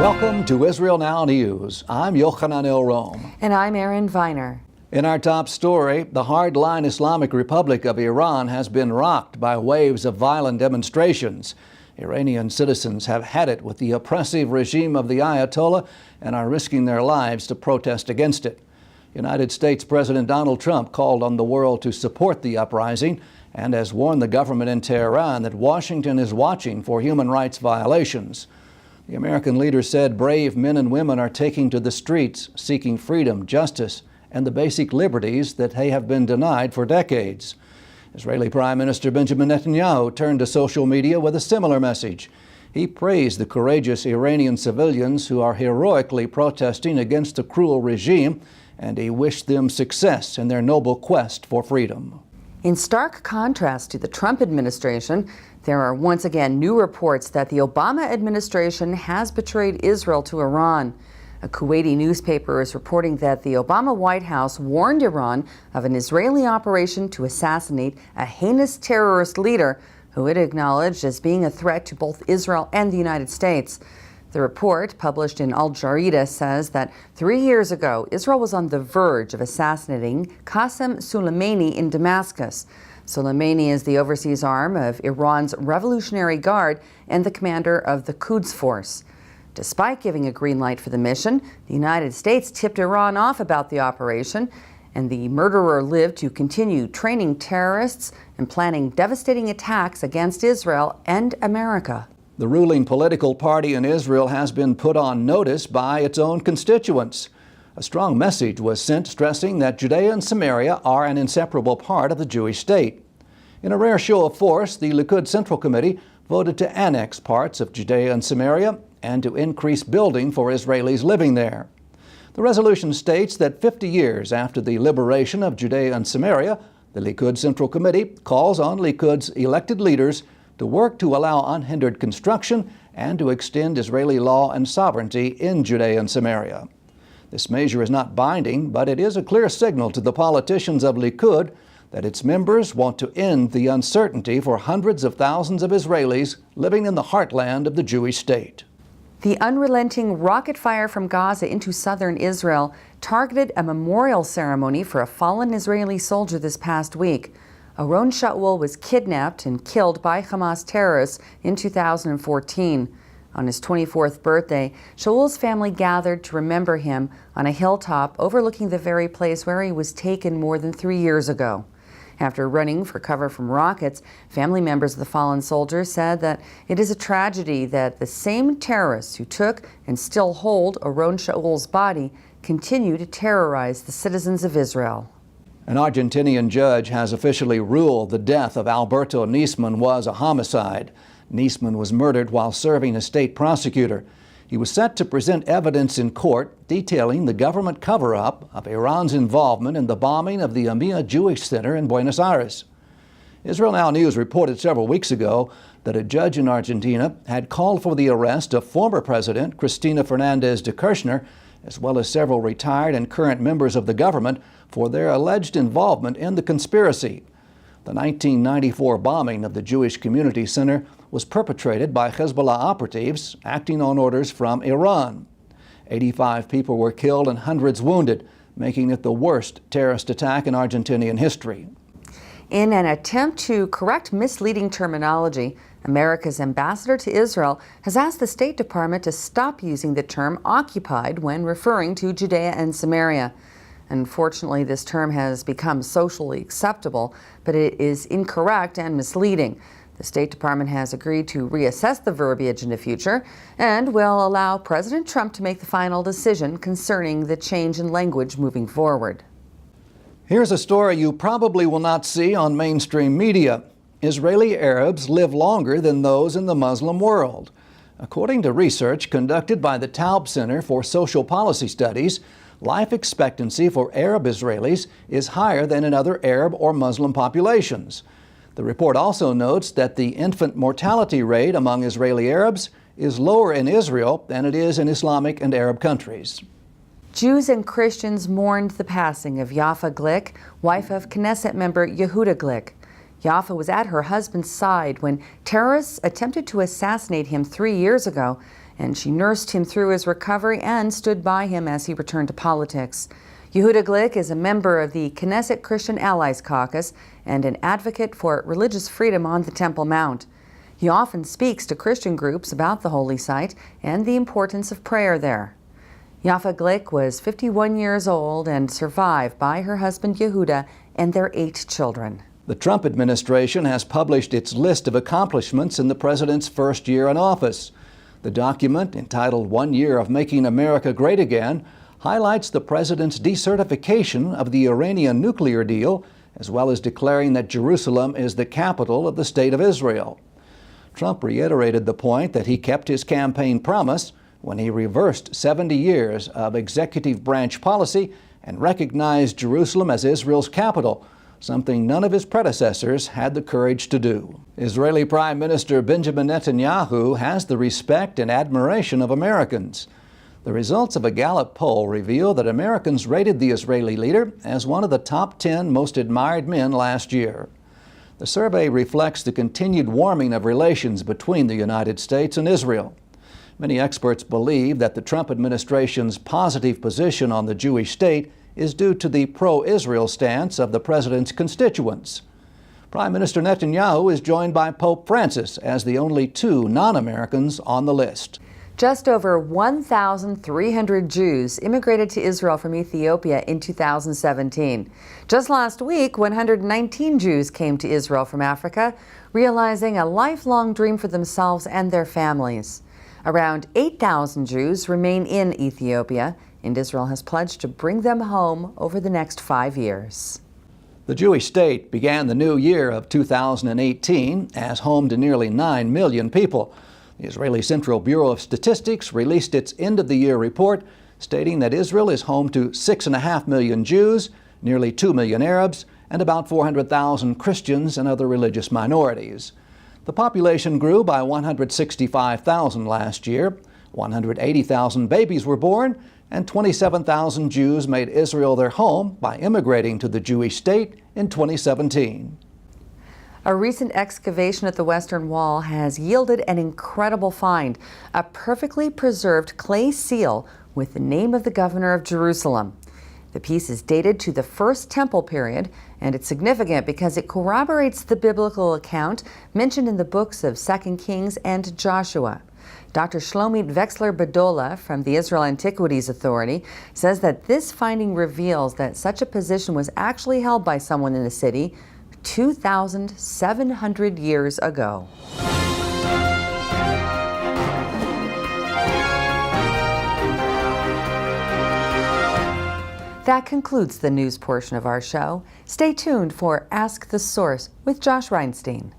Welcome to Israel Now News. I'm Yochanan El Rom. And I'm Erin Viner. In our top story, the hardline Islamic Republic of Iran has been rocked by waves of violent demonstrations. Iranian citizens have had it with the oppressive regime of the Ayatollah and are risking their lives to protest against it. United States President Donald Trump called on the world to support the uprising and has warned the government in Tehran that Washington is watching for human rights violations. The American leader said brave men and women are taking to the streets seeking freedom, justice, and the basic liberties that they have been denied for decades. Israeli Prime Minister Benjamin Netanyahu turned to social media with a similar message. He praised the courageous Iranian civilians who are heroically protesting against the cruel regime, and he wished them success in their noble quest for freedom. In stark contrast to the Trump administration, there are once again new reports that the Obama administration has betrayed Israel to Iran. A Kuwaiti newspaper is reporting that the Obama White House warned Iran of an Israeli operation to assassinate a heinous terrorist leader who it acknowledged as being a threat to both Israel and the United States. The report, published in Al Jazeera, says that 3 years ago, Israel was on the verge of assassinating Qasem Soleimani in Damascus. Soleimani is the overseas arm of Iran's Revolutionary Guard and the commander of the Quds Force. Despite giving a green light for the mission, the United States tipped Iran off about the operation, and the murderer lived to continue training terrorists and planning devastating attacks against Israel and America. The ruling political party in Israel has been put on notice by its own constituents. A strong message was sent stressing that Judea and Samaria are an inseparable part of the Jewish state. In a rare show of force, the Likud Central Committee voted to annex parts of Judea and Samaria and to increase building for Israelis living there. The resolution states that 50 years after the liberation of Judea and Samaria, the Likud Central Committee calls on Likud's elected leaders to work to allow unhindered construction and to extend Israeli law and sovereignty in Judea and Samaria. This measure is not binding, but it is a clear signal to the politicians of Likud that its members want to end the uncertainty for hundreds of thousands of Israelis living in the heartland of the Jewish state. The unrelenting rocket fire from Gaza into southern Israel targeted a memorial ceremony for a fallen Israeli soldier this past week. Oron Shaul was kidnapped and killed by Hamas terrorists in 2014. On his 24th birthday, Shaul's family gathered to remember him on a hilltop overlooking the very place where he was taken more than 3 years ago. After running for cover from rockets, family members of the fallen soldier said that it is a tragedy that the same terrorists who took and still hold Oron Shaul's body continue to terrorize the citizens of Israel. An Argentinian judge has officially ruled the death of Alberto Nisman was a homicide. Nisman was murdered while serving as state prosecutor. He was set to present evidence in court detailing the government cover-up of Iran's involvement in the bombing of the Amia Jewish Center in Buenos Aires. Israel Now News reported several weeks ago that a judge in Argentina had called for the arrest of former President Cristina Fernandez de Kirchner, as well as several retired and current members of the government, for their alleged involvement in the conspiracy. The 1994 bombing of the Jewish Community Center was perpetrated by Hezbollah operatives acting on orders from Iran. 85 people were killed and hundreds wounded, making it the worst terrorist attack in Argentinian history. In an attempt to correct misleading terminology, America's ambassador to Israel has asked the State Department to stop using the term occupied when referring to Judea and Samaria. Unfortunately, this term has become socially acceptable, but it is incorrect and misleading. The State Department has agreed to reassess the verbiage in the future and will allow President Trump to make the final decision concerning the change in language moving forward. Here's a story you probably will not see on mainstream media. Israeli Arabs live longer than those in the Muslim world. According to research conducted by the Taub Center for Social Policy Studies, life expectancy for Arab Israelis is higher than in other Arab or Muslim populations. The report also notes that the infant mortality rate among Israeli Arabs is lower in Israel than it is in Islamic and Arab countries. Jews and Christians mourned the passing of Yafa Glick, wife of Knesset member Yehuda Glick. Yafa was at her husband's side when terrorists attempted to assassinate him 3 years ago and she nursed him through his recovery and stood by him as he returned to politics. Yehuda Glick is a member of the Knesset Christian Allies Caucus and an advocate for religious freedom on the Temple Mount. He often speaks to Christian groups about the holy site and the importance of prayer there. Yafa Glick was 51 years old and survived by her husband Yehuda and their 8 children. The Trump administration has published its list of accomplishments in the president's first year in office. The document, entitled 1 Year of Making America Great Again, highlights the president's decertification of the Iranian nuclear deal, as well as declaring that Jerusalem is the capital of the State of Israel. Trump reiterated the point that he kept his campaign promise when he reversed 70 years of executive branch policy and recognized Jerusalem as Israel's capital, something none of his predecessors had the courage to do. Israeli Prime Minister Benjamin Netanyahu has the respect and admiration of Americans. The results of a Gallup poll reveal that Americans rated the Israeli leader as one of the top 10 most admired men last year. The survey reflects the continued warming of relations between the United States and Israel. Many experts believe that the Trump administration's positive position on the Jewish state is due to the pro-Israel stance of the president's constituents. Prime Minister Netanyahu is joined by Pope Francis as the only 2 non-Americans on the list. Just over 1,300 Jews immigrated to Israel from Ethiopia in 2017. Just last week, 119 Jews came to Israel from Africa, realizing a lifelong dream for themselves and their families. Around 8,000 Jews remain in Ethiopia, and Israel has pledged to bring them home over the next 5 years. The Jewish state began the new year of 2018 as home to nearly 9 million people. The Israeli Central Bureau of Statistics released its end-of-the-year report stating that Israel is home to 6.5 million Jews, nearly 2 million Arabs, and about 400,000 Christians and other religious minorities. The population grew by 165,000 last year. 180,000 babies were born, and 27,000 Jews made Israel their home by immigrating to the Jewish state in 2017. A recent excavation at the Western Wall has yielded an incredible find, a perfectly preserved clay seal with the name of the governor of Jerusalem. The piece is dated to the First Temple period, and it's significant because it corroborates the biblical account mentioned in the books of 2 Kings and Joshua. Dr. Shlomit Vexler-Badola from the Israel Antiquities Authority says that this finding reveals that such a position was actually held by someone in the city 2,700 years ago. That concludes the news portion of our show. Stay tuned for Ask the Source with Josh Reinstein.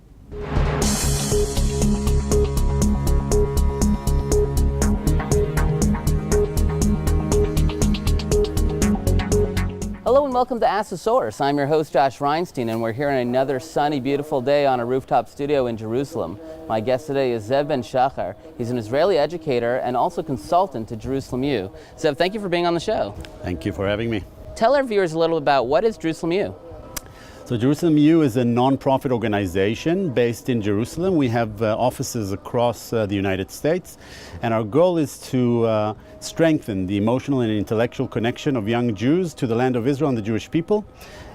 Hello and welcome to Ask the Source. I'm your host Josh Reinstein, and we're here on another sunny, beautiful day on a rooftop studio in Jerusalem. My guest today is Zev Ben Shachar. He's an Israeli educator and also consultant to Jerusalem U. Zev, thank you for being on the show. Thank you for having me. Tell our viewers a little about what is Jerusalem U. So Jerusalem U is a non-profit organization based in Jerusalem. We have offices across the United States, and our goal is to strengthen the emotional and intellectual connection of young Jews to the land of Israel and the Jewish people.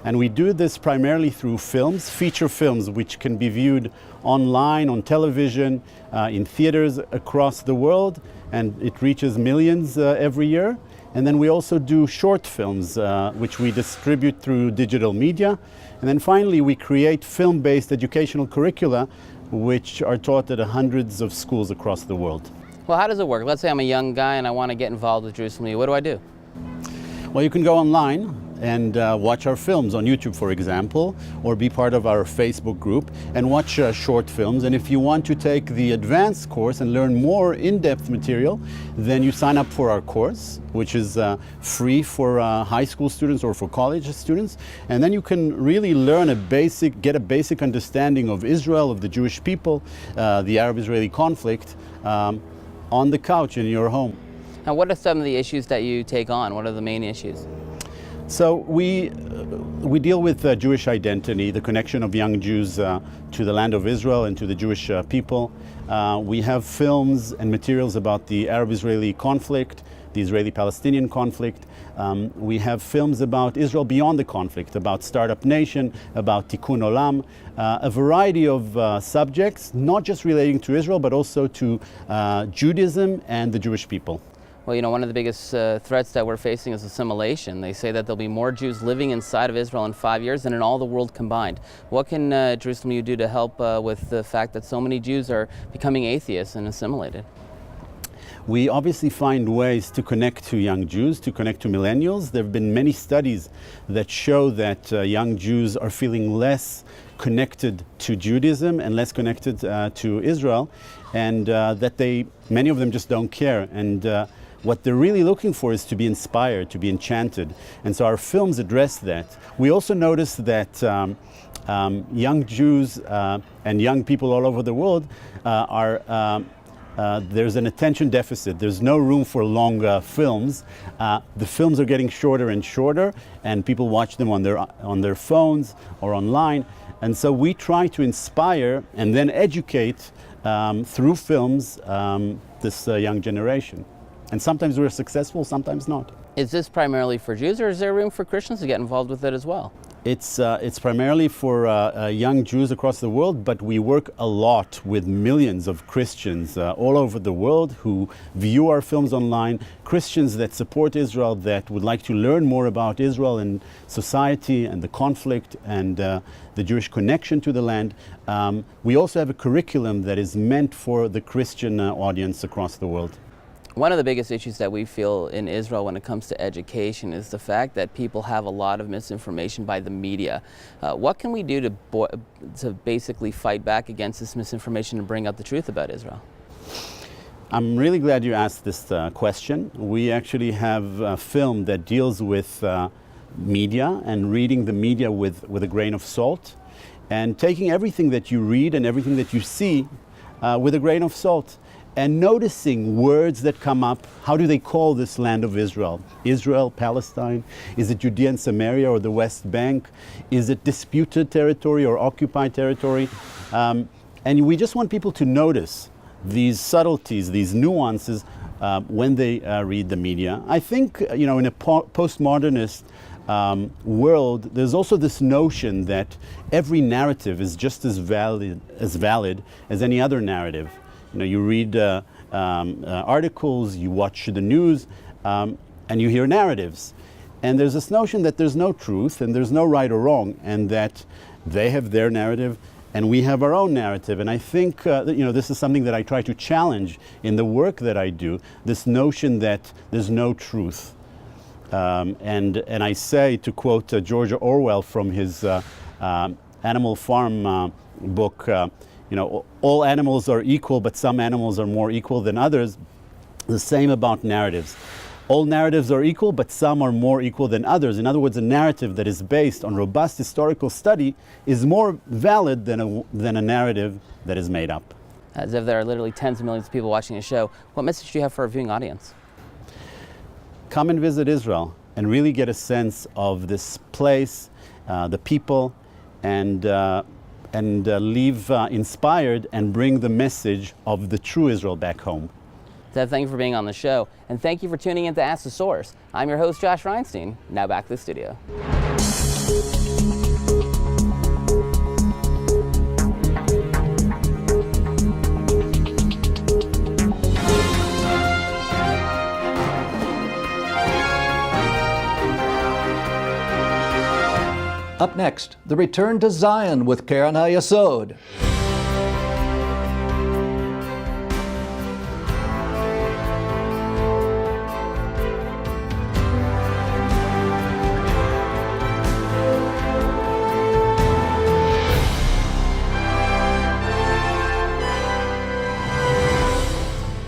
And we do this primarily through films, feature films, which can be viewed online, on television, in theaters across the world, and it reaches millions every year. And then we also do short films, which we distribute through digital media. And then finally, we create film-based educational curricula, which are taught at hundreds of schools across the world. Well, how does it work? Let's say I'm a young guy and I want to get involved with Jerusalem U. What do I do? Well, you can go online and watch our films on YouTube, for example, or be part of our Facebook group and watch short films. And if you want to take the advanced course and learn more in-depth material, then you sign up for our course, which is free for high school students or for college students. And then you can really learn get a basic understanding of Israel, of the Jewish people, the Arab-Israeli conflict on the couch in your home. Now, what are some of the issues that you take on? What are the main issues? So we deal with Jewish identity, the connection of young Jews to the land of Israel and to the Jewish people. We have films and materials about the Arab-Israeli conflict, the Israeli-Palestinian conflict. We have films about Israel beyond the conflict, about Startup Nation, about Tikkun Olam, a variety of subjects, not just relating to Israel, but also to Judaism and the Jewish people. Well, you know, one of the biggest threats that we're facing is assimilation. They say that there'll be more Jews living inside of Israel in 5 years than in all the world combined. What can Jerusalem U do to help with the fact that so many Jews are becoming atheists and assimilated? We obviously find ways to connect to young Jews, to connect to millennials. There have been many studies that show that young Jews are feeling less connected to Judaism and less connected to Israel, and that many of them just don't care. And what they're really looking for is to be inspired, to be enchanted. And so our films address that. We also notice that young Jews and young people all over the world there's an attention deficit. There's no room for long films. The films are getting shorter and shorter, and people watch them on their phones or online. And so we try to inspire and then educate through films this young generation. And sometimes we're successful, sometimes not. Is this primarily for Jews, or is there room for Christians to get involved with it as well? It's primarily for young Jews across the world, but we work a lot with millions of Christians all over the world who view our films online, Christians that support Israel, that would like to learn more about Israel and society and the conflict and the Jewish connection to the land. We also have a curriculum that is meant for the Christian audience across the world. One of the biggest issues that we feel in Israel when it comes to education is the fact that people have a lot of misinformation by the media. What can we do to basically fight back against this misinformation and bring out the truth about Israel? I'm really glad you asked this question. We actually have a film that deals with media and reading the media with a grain of salt, and taking everything that you read and everything that you see with a grain of salt. And noticing words that come up. How do they call this land of Israel? Israel, Palestine? Is it Judea and Samaria or the West Bank? Is it disputed territory or occupied territory? And we just want people to notice these subtleties, these nuances when they read the media. I think, you know, in a postmodernist world, there's also this notion that every narrative is just as valid as any other narrative. You know, you read articles, you watch the news, and you hear narratives. And there's this notion that there's no truth and there's no right or wrong, and that they have their narrative and we have our own narrative. And I think that, you know, this is something that I try to challenge in the work that I do, this notion that there's no truth. And I say, to quote George Orwell from his Animal Farm book, you know, all animals are equal, but some animals are more equal than others. The same about narratives. All narratives are equal, but some are more equal than others. In other words, a narrative that is based on robust historical study is more valid than a narrative that is made up. As if there are literally tens of millions of people watching the show, what message do you have for our viewing audience? Come and visit Israel and really get a sense of this place, the people, and leave inspired and bring the message of the true Israel back home. Zev, thank you for being on the show, and thank you for tuning in to Ask the Source. I'm your host, Josh Reinstein. Now back to the studio. Up next, the return to Zion with Karen HaYesod.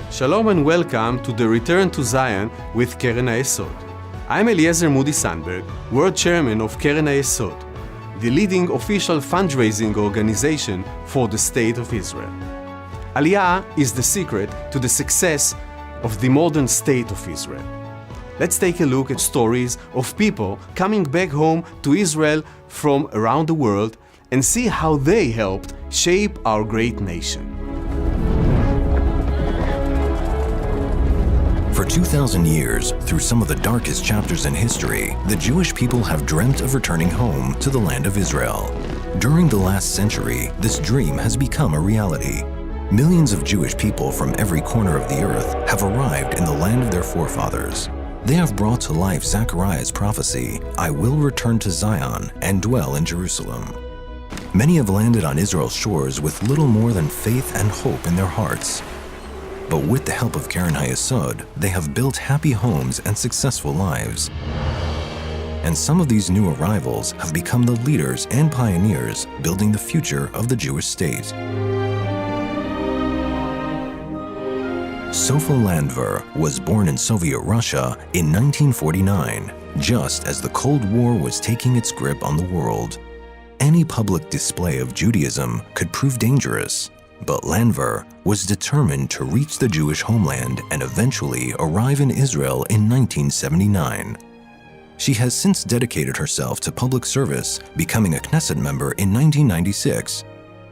Shalom and welcome to the Return to Zion with Karen HaYesod. I'm Eliezer Moody Sandberg, World Chairman of Karen HaYesod, the leading official fundraising organization for the State of Israel. Aliyah is the secret to the success of the modern State of Israel. let's take a look at stories of people coming back home to Israel from around the world and see how they helped shape our great nation. For 2,000 years, through some of the darkest chapters in history, the Jewish people have dreamt of returning home to the land of Israel. During the last century, this dream has become a reality. Millions of Jewish people from every corner of the earth have arrived in the land of their forefathers. They have brought to life Zechariah's prophecy, "I will return to Zion and dwell in Jerusalem." Many have landed on Israel's shores with little more than faith and hope in their hearts. But with the help of Keren HaYesod, they have built happy homes and successful lives. And some of these new arrivals have become the leaders and pioneers building the future of the Jewish state. Sofa Landver was born in Soviet Russia in 1949, just as the Cold War was taking its grip on the world. Any public display of Judaism could prove dangerous, but Landver was determined to reach the Jewish homeland and eventually arrive in Israel in 1979. She has since dedicated herself to public service, becoming a Knesset member in 1996.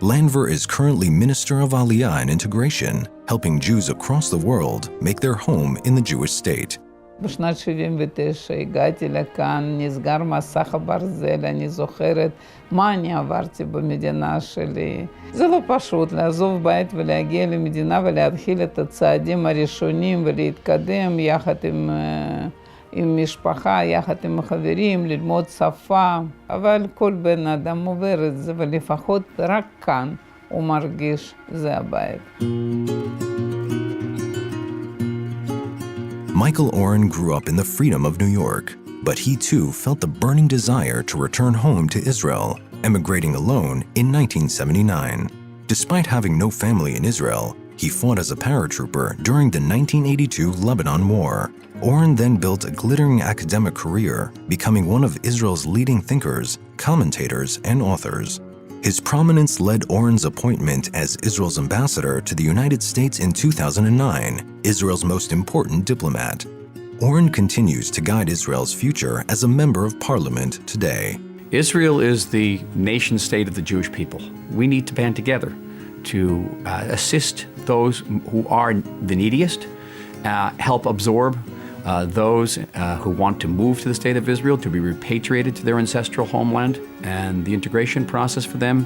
Landver is currently Minister of Aliyah and Integration, helping Jews across the world make their home in the Jewish state. בשנת 79 הגעתי לכאן, נסגר מסך הברזל, אני זוכרת מה אני עברתי במדינה שלי. זה לא פשוט לעזוב בית ולהגיע למדינה ולהתחיל את הצעדים הראשונים ולהתקדם יחד עם משפחה, יחד עם חברים, ללמוד שפה. אבל כל בן אדם עובר את זה, ולפחות רק כאן הוא מרגיש זה הבית. Michael Oren grew up in the freedom of New York, but he too felt the burning desire to return home to Israel, emigrating alone in 1979. Despite having no family in Israel, he fought as a paratrooper during the 1982 Lebanon War. Oren then built a glittering academic career, becoming one of Israel's leading thinkers, commentators, and authors. His prominence led Oren's appointment as Israel's ambassador to the United States in 2009, Israel's most important diplomat. Oren continues to guide Israel's future as a member of parliament today. Israel is the nation state of the Jewish people. We need to band together to assist those who are the neediest, help absorb those who want to move to the state of Israel, to be repatriated to their ancestral homeland, and the integration process for them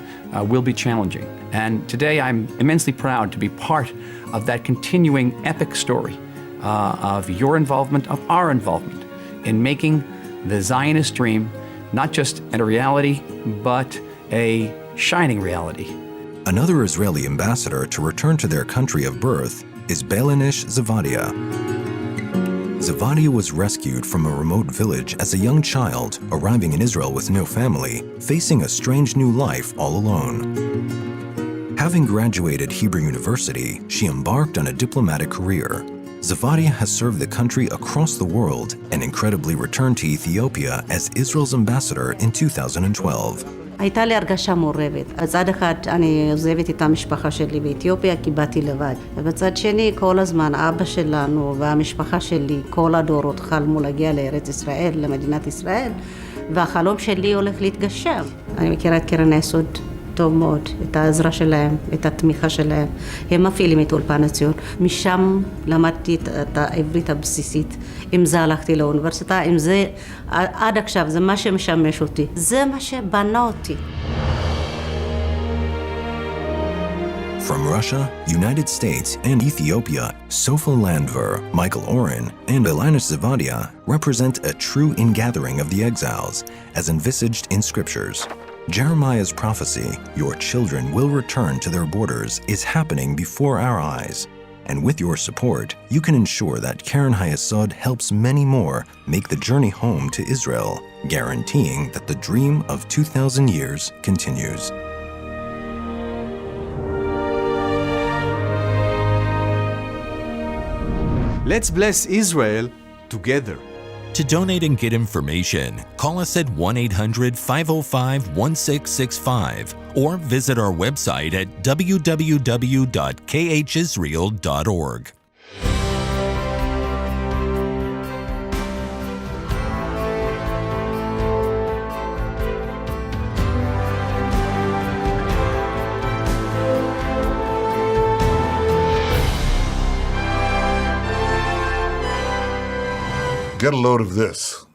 will be challenging. And today I'm immensely proud to be part of that continuing epic story of your involvement, of our involvement in making the Zionist dream not just a reality, but a shining reality. Another Israeli ambassador to return to their country of birth is Belenish Zavadia. Zavadia was rescued from a remote village as a young child, arriving in Israel with no family, facing a strange new life all alone. Having graduated Hebrew University, she embarked on a diplomatic career. Zavadia has served the country across the world and incredibly returned to Ethiopia as Israel's ambassador in 2012. הייתה לי הרגשה מעורבת. מצד אחד אני עוזבת את המשפחה שלי באתיופיה כי באתי לבד. ובצד שני כל הזמן אבא שלנו והמשפחה שלי, כל הדורות חלמו להגיע לארץ ישראל, למדינת ישראל, והחלום שלי הולך להתגשם. אני מכירה את קרן היסוד טוב מאוד, את העזרה שלהם, את התמיכה שלהם. הם מפעילים את אולפן הציון. משם למדתי את העברית הבסיסית. עם זה הלכתי לאוניברסיטה, עם זה עד עכשיו, זה מה שמשמש אותי. זה מה שבנה אותי. From Russia, United States, and Ethiopia, Sofa Landver, Michael Oren, and Belenish Zavadia represent a true ingathering of the exiles, as envisaged in scriptures. Jeremiah's prophecy, "Your children will return to their borders," is happening before our eyes. And with your support, you can ensure that Keren HaYesod helps many more make the journey home to Israel, guaranteeing that the dream of 2,000 years continues. Let's bless Israel together. To donate and get information, call us at 1-800-505-1665 or visit our website at www.khisrael.org. Get a load of this.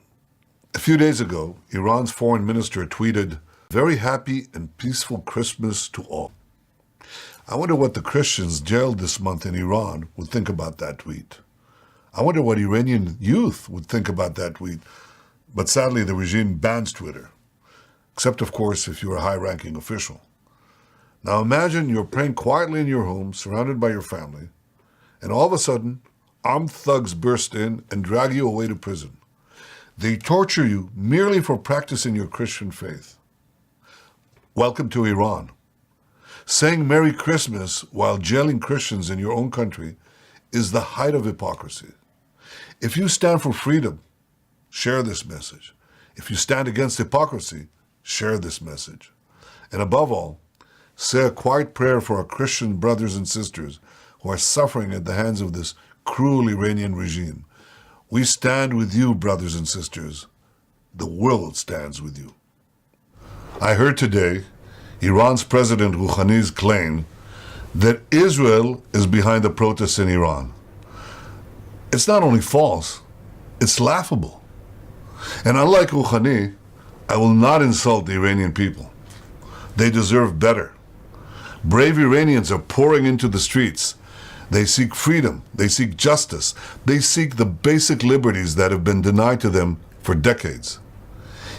A few days ago, Iran's foreign minister tweeted, "Very happy and peaceful Christmas to all." I wonder what the Christians jailed this month in Iran would think about that tweet. I wonder what Iranian youth would think about that tweet. But sadly, the regime bans Twitter. Except, of course, if you're a high-ranking official. Now imagine you're praying quietly in your home, surrounded by your family, and all of a sudden, armed thugs burst in and drag you away to prison. They torture you merely for practicing your Christian faith. Welcome to Iran. Saying Merry Christmas while jailing Christians in your own country is the height of hypocrisy. If you stand for freedom, share this message. If you stand against hypocrisy, share this message. And above all, say a quiet prayer for our Christian brothers and sisters who are suffering at the hands of this cruel Iranian regime. We stand with you, brothers and sisters. The world stands with you. I heard today Iran's President Rouhani's claim that Israel is behind the protests in Iran. It's not only false, it's laughable. And unlike Rouhani, I will not insult the Iranian people. They deserve better. Brave Iranians are pouring into the streets. They seek freedom, they seek justice, they seek the basic liberties that have been denied to them for decades.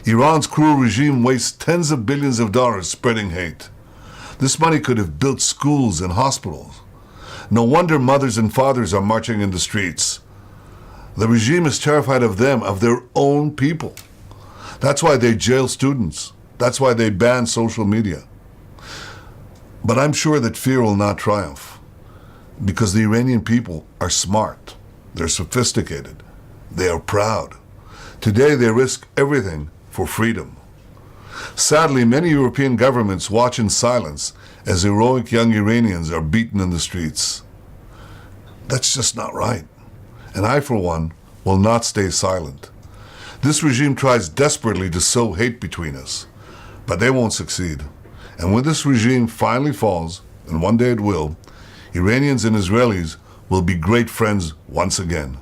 Iran's cruel regime wastes tens of billions of dollars spreading hate. This money could have built schools and hospitals. No wonder mothers and fathers are marching in the streets. The regime is terrified of them, of their own people. That's why they jail students. That's why they ban social media. But I'm sure that fear will not triumph, because the Iranian people are smart, they're sophisticated, they are proud. Today they risk everything for freedom. Sadly, many European governments watch in silence as heroic young Iranians are beaten in the streets. That's just not right. And I, for one, will not stay silent. This regime tries desperately to sow hate between us, but they won't succeed. And when this regime finally falls, and one day it will, Iranians and Israelis will be great friends once again.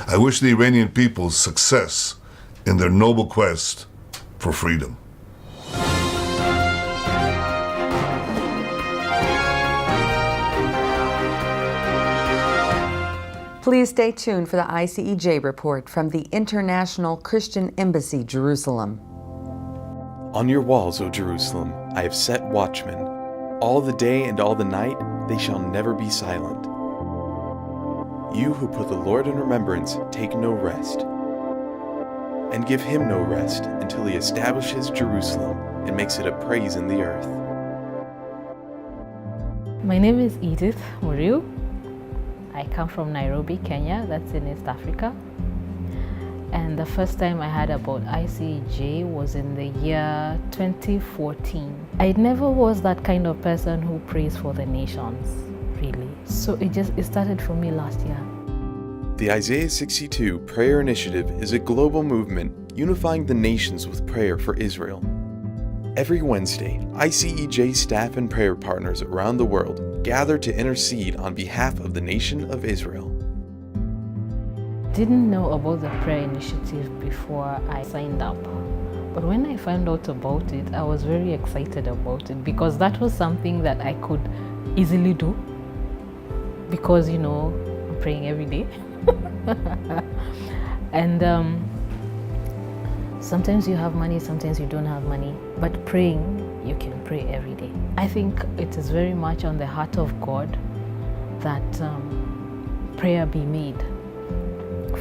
I wish the Iranian people success in their noble quest for freedom. Please stay tuned for the ICEJ report from the International Christian Embassy, Jerusalem. On your walls, O Jerusalem, I have set watchmen. All the day and all the night, they shall never be silent. You who put the Lord in remembrance, take no rest. And give him no rest until he establishes Jerusalem and makes it a praise in the earth. My name is Edith Muriu. I come from Nairobi, Kenya, that's in East Africa. And the first time I heard about ICEJ was in the year 2014. I never was that kind of person who prays for the nations, really. So it started for me last year. The Isaiah 62 Prayer Initiative is a global movement unifying the nations with prayer for Israel. Every Wednesday, ICEJ staff and prayer partners around the world gather to intercede on behalf of the nation of Israel. Didn't know about the prayer initiative before I signed up. But when I found out about it, I was very excited about it because that was something that I could easily do because, you know, I'm praying every day. And sometimes you have money, sometimes you don't have money. But praying, you can pray every day. I think it is very much on the heart of God that prayer be made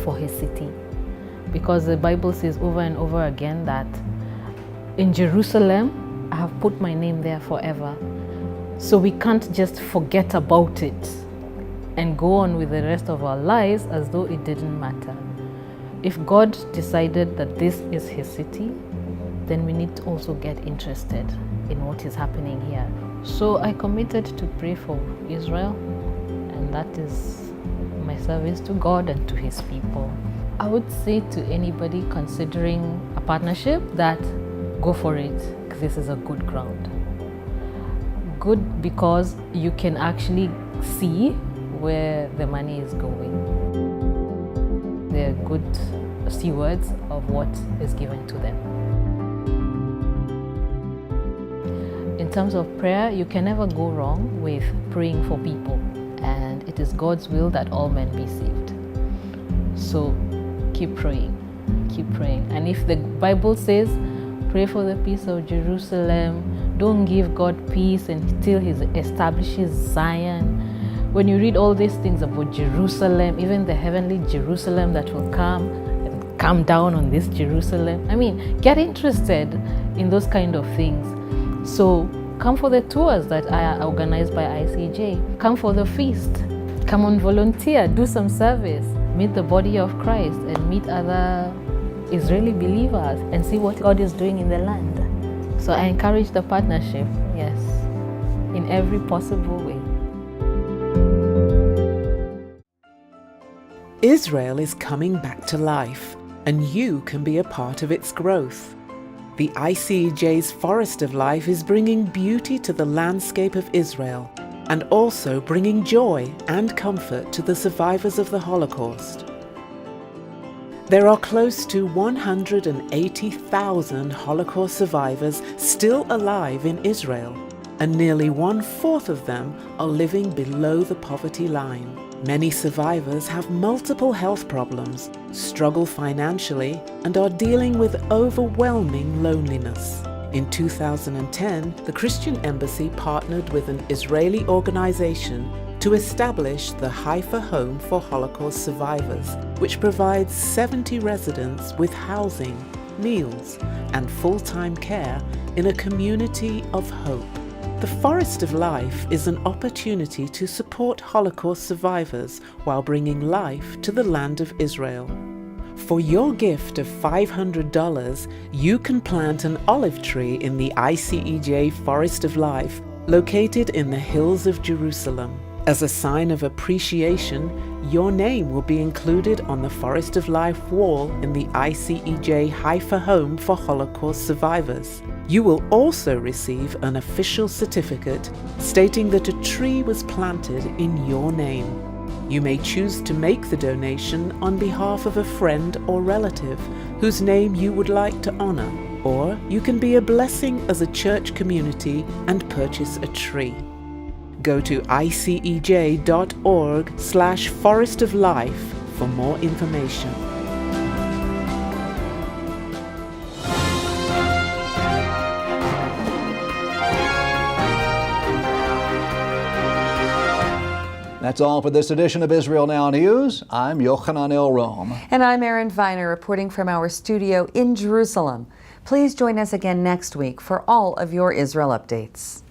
for his city. Because the Bible says over and over again that in Jerusalem, I have put my name there forever. So we can't just forget about it and go on with the rest of our lives as though it didn't matter. If God decided that this is his city, then we need to also get interested in what is happening here. So I committed to pray for Israel, and that is my service to God and to his people. I would say to anybody considering a partnership that go for it, because this is a good ground. Good because you can actually see where the money is going. There are good stewards of what is given to them. In terms of prayer, you can never go wrong with praying for people, and it is God's will that all men be saved. So keep praying, and if the Bible says pray for the peace of Jerusalem, don't give God peace until He establishes Zion. When you read all these things about Jerusalem, even the heavenly Jerusalem that will come down on this Jerusalem, I mean, get interested in those kind of things. So come for the tours that are organized by ICJ. Come for the feast. Come on, volunteer, do some service. Meet the body of Christ and meet other Israeli believers and see what God is doing in the land. So I encourage the partnership, yes, in every possible way. Israel is coming back to life, and you can be a part of its growth. The ICEJ's Forest of Life is bringing beauty to the landscape of Israel and also bringing joy and comfort to the survivors of the Holocaust. There are close to 180,000 Holocaust survivors still alive in Israel, and nearly 1/4 of them are living below the poverty line. Many survivors have multiple health problems, struggle financially, and are dealing with overwhelming loneliness. In 2010, the Christian Embassy partnered with an Israeli organization to establish the Haifa Home for Holocaust Survivors, which provides 70 residents with housing, meals, and full-time care in a community of hope. The Forest of Life is an opportunity to support Holocaust survivors while bringing life to the land of Israel. For your gift of $500, you can plant an olive tree in the ICEJ Forest of Life, located in the hills of Jerusalem. As a sign of appreciation, your name will be included on the Forest of Life wall in the ICEJ Haifa Home for Holocaust Survivors. You will also receive an official certificate stating that a tree was planted in your name. You may choose to make the donation on behalf of a friend or relative whose name you would like to honor, or you can be a blessing as a church community and purchase a tree. Go to icej.org/Forest of Life for more information. That's all for this edition of Israel Now News. I'm Yochanan El-Rom. And I'm Erin Viner reporting from our studio in Jerusalem. Please join us again next week for all of your Israel updates.